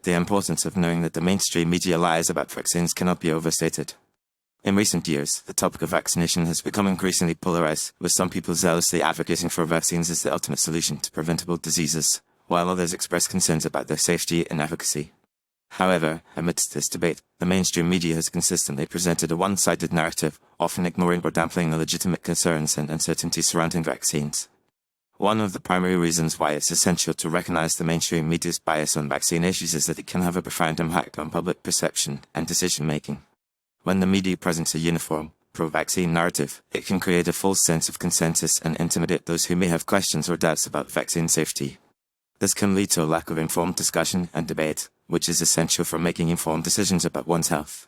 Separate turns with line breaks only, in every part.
The importance of knowing that the mainstream media lies about vaccines cannot be overstated. In recent years, the topic of vaccination has become increasingly polarized, with some people zealously advocating for vaccines as the ultimate solution to preventable diseases, while others express concerns about their safety and efficacy. However, amidst this debate, the mainstream media has consistently presented a one-sided narrative, often ignoring or downplaying the legitimate concerns and uncertainties surrounding vaccines. One of the primary reasons why it's essential to recognize the mainstream media's bias on vaccine issues is that it can have a profound impact on public perception and decision-making. When the media presents a uniform, pro-vaccine narrative, it can create a false sense of consensus and intimidate those who may have questions or doubts about vaccine safety. This can lead to a lack of informed discussion and debate, which is essential for making informed decisions about one's health.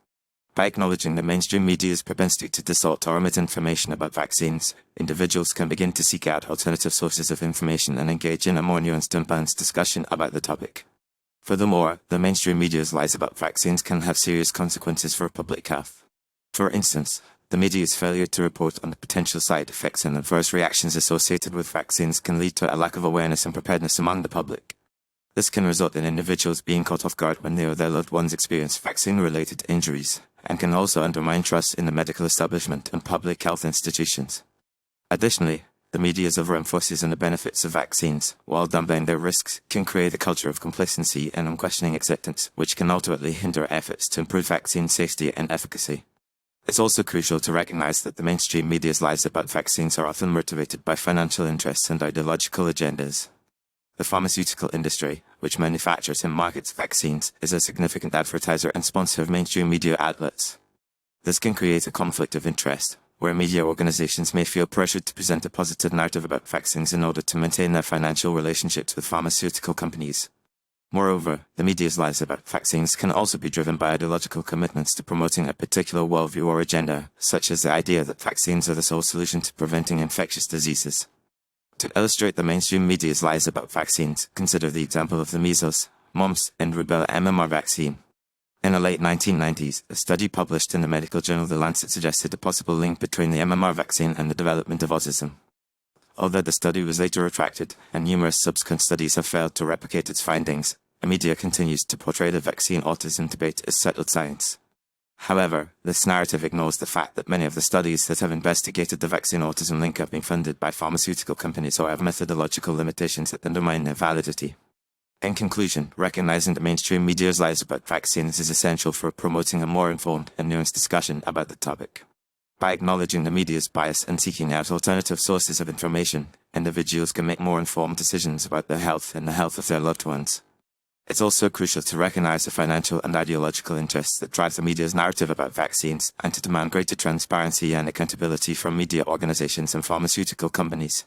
By acknowledging the mainstream media's propensity to distort or omit information about vaccines, individuals can begin to seek out alternative sources of information and engage in a more nuanced and balanced discussion about the topic. Furthermore, the mainstream media's lies about vaccines can have serious consequences for public health. For instance, the media's failure to report on the potential side effects and adverse reactions associated with vaccines can lead to a lack of awareness and preparedness among the public. This can result in individuals being caught off guard when they or their loved ones experience vaccine-related injuries, and can also undermine trust in the medical establishment and public health institutions. Additionally, the media's overemphasis on the benefits of vaccines, while downplaying their risks, can create a culture of complacency and unquestioning acceptance, which can ultimately hinder efforts to improve vaccine safety and efficacy. It's also crucial to recognize that the mainstream media's lies about vaccines are often motivated by financial interests and ideological agendas. The pharmaceutical industry, which manufactures and markets vaccines, is a significant advertiser and sponsor of mainstream media outlets. This can create a conflict of interest, where media organizations may feel pressured to present a positive narrative about vaccines in order to maintain their financial relationships with pharmaceutical companies. Moreover, the media's lies about vaccines can also be driven by ideological commitments to promoting a particular worldview or agenda, such as the idea that vaccines are the sole solution to preventing infectious diseases. To illustrate the mainstream media's lies about vaccines, consider the example of the measles, mumps, and rubella MMR vaccine. In the late 1990s, a study published in the medical journal The Lancet suggested a possible link between the MMR vaccine and the development of autism. Although the study was later retracted, and numerous subsequent studies have failed to replicate its findings, the media continues to portray the vaccine autism debate as settled science. However, this narrative ignores the fact that many of the studies that have investigated the vaccine autism link have been funded by pharmaceutical companies or have methodological limitations that undermine their validity. In conclusion, recognizing the mainstream media's lies about vaccines is essential for promoting a more informed and nuanced discussion about the topic. By acknowledging the media's bias and seeking out alternative sources of information, individuals can make more informed decisions about their health and the health of their loved ones. It's also crucial to recognize the financial and ideological interests that drive the media's narrative about vaccines and to demand greater transparency and accountability from media organizations and pharmaceutical companies.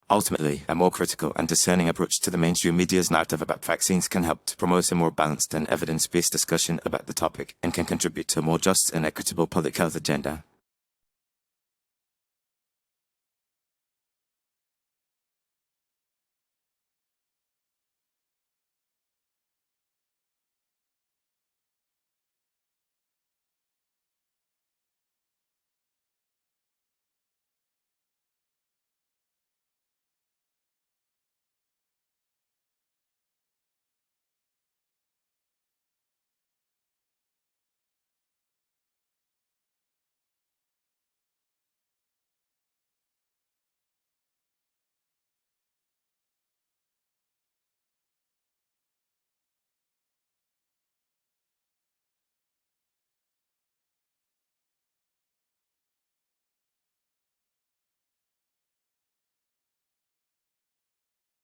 Ultimately, a more critical and discerning approach to the mainstream media's narrative about vaccines can help to promote a more balanced and evidence-based discussion about the topic and can contribute to a more just and equitable public health agenda.